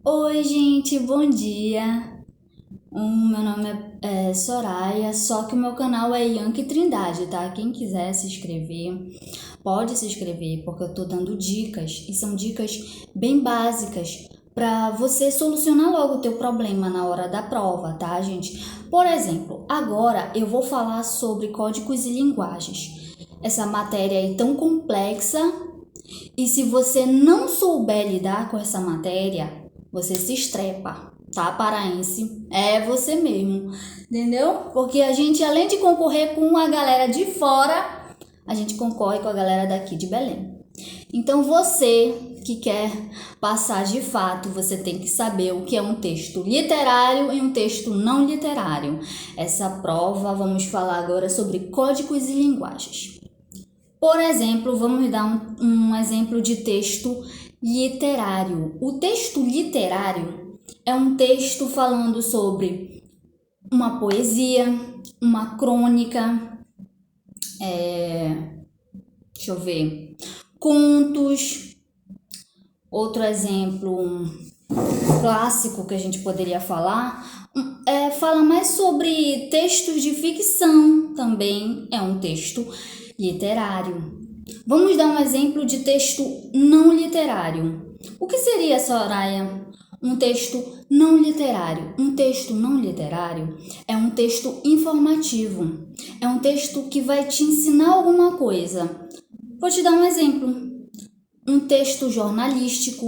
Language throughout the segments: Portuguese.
Oi, gente, bom dia. Meu nome é Soraya, só que o meu canal é Yankee Trindade, tá? Quem quiser se inscrever, pode se inscrever, porque eu tô dando dicas, e são dicas bem básicas para você solucionar logo o teu problema na hora da prova, tá, gente? Por exemplo, agora eu vou falar sobre códigos e linguagens. Essa matéria aí tão complexa, e se você não souber lidar com essa matéria, você se estrepa, tá, paraense? É você mesmo, entendeu? Porque a gente, além de concorrer com a galera de fora, a gente concorre com a galera daqui de Belém. Então, você que quer passar de fato, você tem que saber o que é um texto literário e um texto não literário. Essa prova, vamos falar agora sobre códigos e linguagens. Por exemplo, vamos dar um exemplo de texto literário. O texto literário é um texto falando sobre uma poesia, uma crônica, deixa eu ver, contos. Outro exemplo clássico que a gente poderia falar fala mais sobre textos de ficção, também é um texto literário. Vamos dar um exemplo de texto não literário. O que seria, Soraya, um texto não literário? Um texto não literário é um texto informativo. É um texto que vai te ensinar alguma coisa. Vou te dar um exemplo. Um texto jornalístico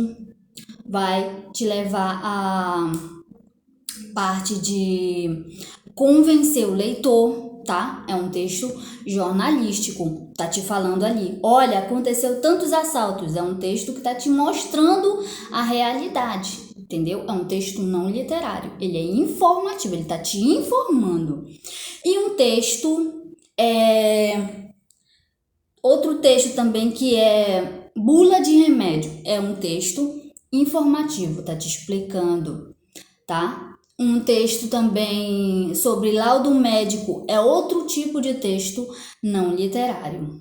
vai te levar a parte de convencer o leitor, tá? É um texto jornalístico, tá te falando ali, olha, aconteceu tantos assaltos, é um texto que tá te mostrando a realidade, entendeu? É um texto não literário, ele é informativo, ele tá te informando. E um texto, outro texto também que é bula de remédio, é um texto informativo, tá te explicando, tá? Um texto também sobre laudo médico é outro tipo de texto não literário.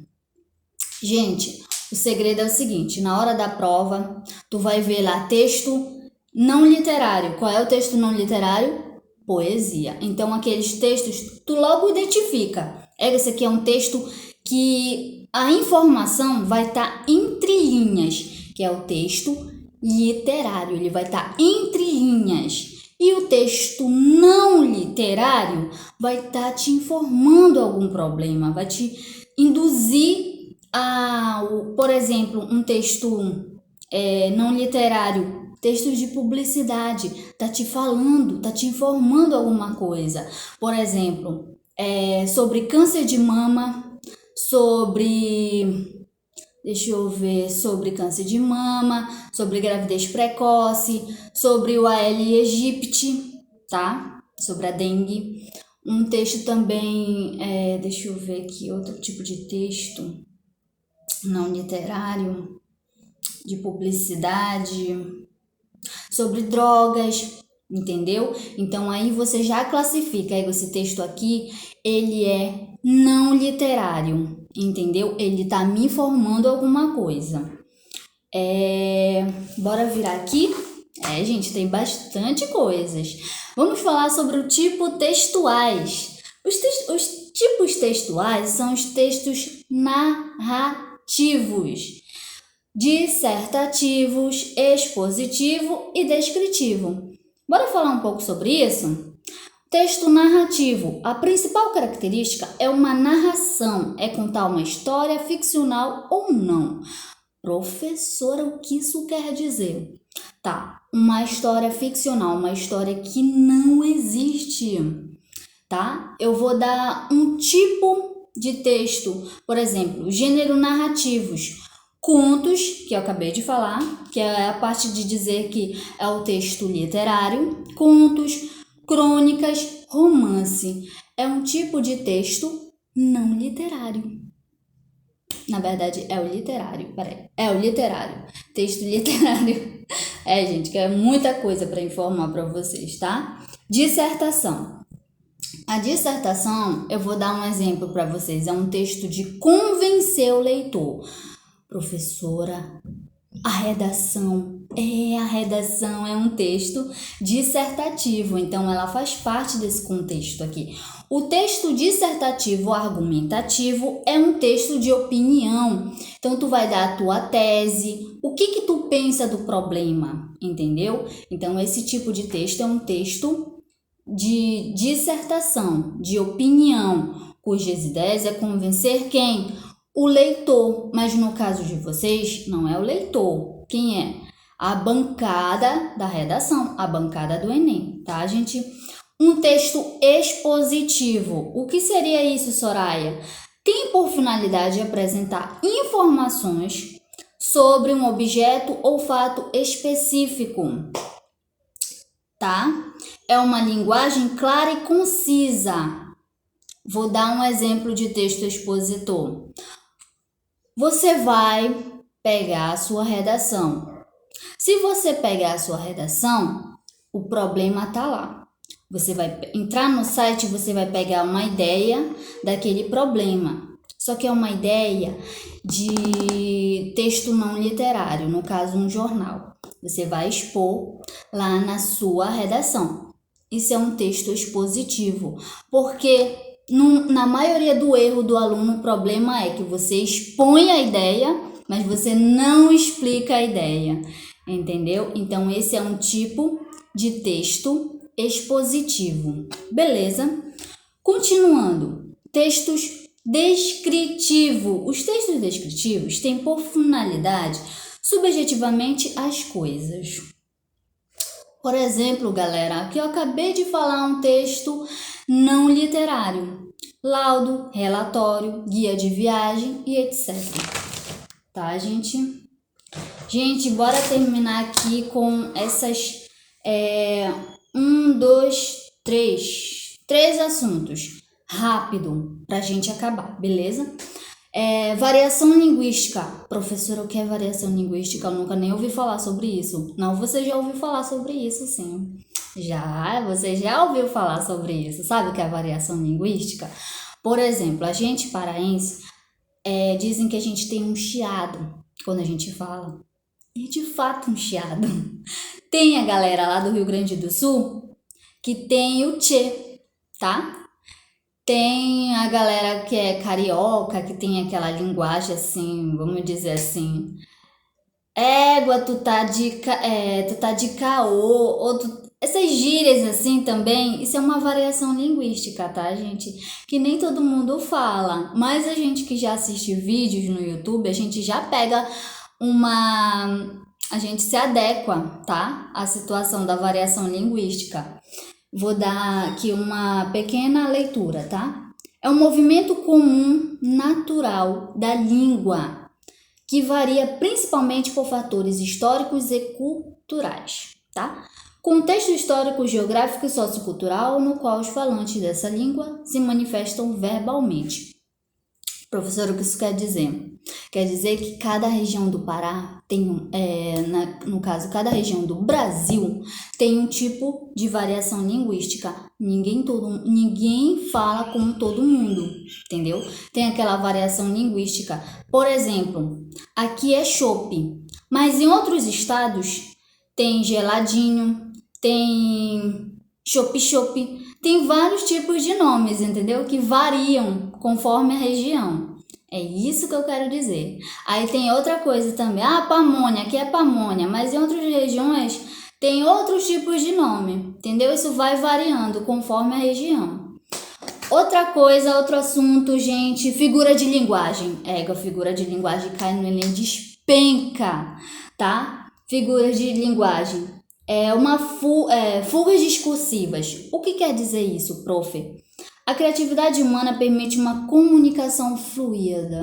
Gente, o segredo é o seguinte, na hora da prova, tu vai ver lá texto não literário. Qual é o texto não literário? Poesia. Então, aqueles textos, tu logo identifica. Esse aqui é um texto que a informação vai estar entre linhas, que é o texto literário. Ele vai estar entre linhas. E o texto não literário vai estar te informando algum problema, vai te induzir por exemplo, um texto não literário, textos de publicidade, tá te falando, tá te informando alguma coisa. Por exemplo, sobre câncer de mama, sobre câncer de mama, sobre gravidez precoce, sobre o Aedes aegypti, tá? Sobre a dengue. Um texto também, deixa eu ver aqui, outro tipo de texto não literário, de publicidade, sobre drogas, entendeu? Então aí você já classifica, esse texto aqui, ele é não literário, entendeu? Ele tá me informando alguma coisa. Bora virar aqui? Gente, tem bastante coisas. Vamos falar sobre o tipo textuais. Os tipos textuais são os textos narrativos, dissertativos, expositivo e descritivo. Bora falar um pouco sobre isso? Texto narrativo. A principal característica é uma narração, é contar uma história ficcional ou não. Professora, o que isso quer dizer? Tá, uma história ficcional, uma história que não existe, tá? Eu vou dar um tipo de texto, por exemplo, gênero narrativos, contos, que eu acabei de falar, que é a parte de dizer que é o texto literário, contos, crônicas, romance. É um tipo de texto não literário. Na verdade, é o literário, peraí. É o literário, texto literário. Gente, que é muita coisa para informar para vocês, tá? Dissertação. A dissertação, eu vou dar um exemplo para vocês. É um texto de convencer o leitor. Professora, A redação é um texto dissertativo, então ela faz parte desse contexto aqui. O texto dissertativo argumentativo é um texto de opinião. Então tu vai dar a tua tese, o que tu pensa do problema, entendeu? Então esse tipo de texto é um texto de dissertação, de opinião, cujas ideias é convencer quem? O leitor, mas no caso de vocês, não é o leitor. Quem é? A bancada da redação, a bancada do Enem, tá, gente? Um texto expositivo. O que seria isso, Soraya? Tem por finalidade apresentar informações sobre um objeto ou fato específico, tá? É uma linguagem clara e concisa. Vou dar um exemplo de texto expositor. Você vai pegar a sua redação. Se você pegar a sua redação, o problema tá lá. Você vai entrar no site, você vai pegar uma ideia daquele problema. Só que é uma ideia de texto não literário, no caso um jornal. Você vai expor lá na sua redação. Isso é um texto expositivo, porque na maioria do erro do aluno, o problema é que você expõe a ideia, mas você não explica a ideia, entendeu? Então, esse é um tipo de texto expositivo, beleza? Continuando, textos descritivos. Os textos descritivos têm por finalidade subjetivamente as coisas. Por exemplo, galera, aqui eu acabei de falar um texto não literário, laudo, relatório, guia de viagem e etc. Tá, gente? Gente, bora terminar aqui com essas 3 assuntos, rápido, pra gente acabar, beleza? Variação linguística. Professora, o que é variação linguística? Eu nunca nem ouvi falar sobre isso. Não, você já ouviu falar sobre isso, sim. Você já ouviu falar sobre isso. Sabe o que é variação linguística? Por exemplo, a gente paraense, dizem que a gente tem um chiado quando a gente fala. E de fato um chiado. Tem a galera lá do Rio Grande do Sul que tem o tchê, tá? Tem a galera que é carioca, que tem aquela linguagem assim, vamos dizer assim, égua, tu tá de caô, essas gírias assim também, isso é uma variação linguística, tá, gente? Que nem todo mundo fala, mas a gente que já assiste vídeos no YouTube, a gente já pega a gente se adequa, tá? À situação da variação linguística. Vou dar aqui uma pequena leitura, tá? É um movimento comum, natural da língua, que varia principalmente por fatores históricos e culturais, tá? Contexto histórico, geográfico e sociocultural no qual os falantes dessa língua se manifestam verbalmente. Professor, o que isso quer dizer? Quer dizer que cada região do Pará tem, no caso, cada região do Brasil tem um tipo de variação linguística. Ninguém fala como todo mundo, entendeu? Tem aquela variação linguística. Por exemplo, aqui é chopp, mas em outros estados tem geladinho, tem chopp-chopp. Tem vários tipos de nomes, entendeu? Que variam conforme a região. É isso que eu quero dizer. Aí tem outra coisa também. Pamonha, aqui é pamonha, mas em outras regiões tem outros tipos de nome, entendeu? Isso vai variando conforme a região. Outra coisa, outro assunto, gente, figura de linguagem. A figura de linguagem cai no Enem, despenca, tá? Figuras de linguagem. Fugas discursivas. O que quer dizer isso, prof? A criatividade humana permite uma comunicação fluida.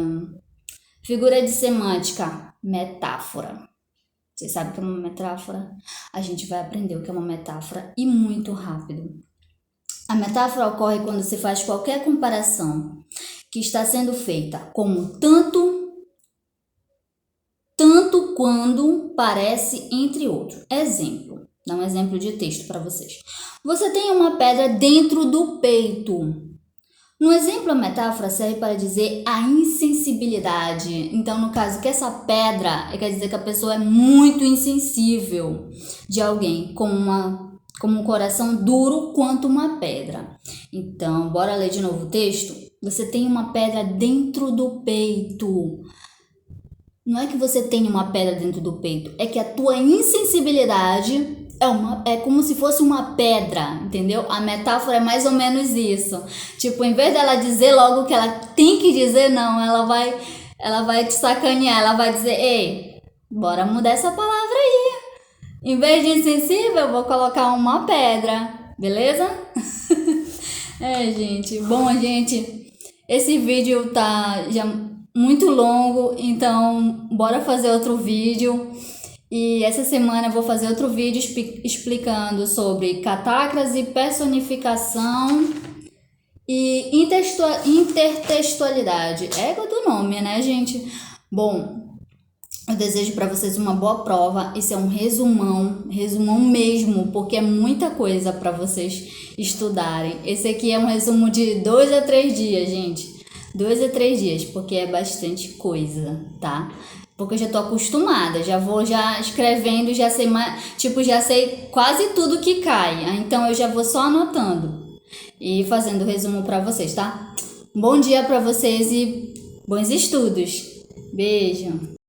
Figura de semântica, metáfora. Vocês sabem o que é uma metáfora? A gente vai aprender o que é uma metáfora e muito rápido. A metáfora ocorre quando se faz qualquer comparação que está sendo feita como tanto quando parece entre outros. Exemplo, dá um exemplo de texto para vocês. Você tem uma pedra dentro do peito. No exemplo, a metáfora serve para dizer a insensibilidade. Então, no caso, que essa pedra quer dizer que a pessoa é muito insensível de alguém, como um coração duro quanto uma pedra. Então, bora ler de novo o texto? Você tem uma pedra dentro do peito. Não é que você tem uma pedra dentro do peito, é que a tua insensibilidade é como se fosse uma pedra, entendeu? A metáfora é mais ou menos isso. Tipo, em vez dela dizer logo o que ela tem que dizer, não, ela vai te sacanear, ela vai dizer, ei, bora mudar essa palavra aí. Em vez de insensível, eu vou colocar uma pedra, beleza? Gente. Bom, gente, esse vídeo tá já muito longo, então bora fazer outro vídeo. E essa semana eu vou fazer outro vídeo explicando sobre catácrase, personificação e intertextualidade. É do nome, né, gente? Bom, eu desejo para vocês uma boa prova. Esse é um resumão mesmo, porque é muita coisa para vocês estudarem. Esse aqui é um resumo de 2 a 3 dias, gente. 2 a 3 dias, porque é bastante coisa, tá? Porque eu já tô acostumada, já vou escrevendo, já sei já sei quase tudo que cai. Então eu já vou só anotando e fazendo o resumo para vocês, tá? Bom dia para vocês e bons estudos. Beijo.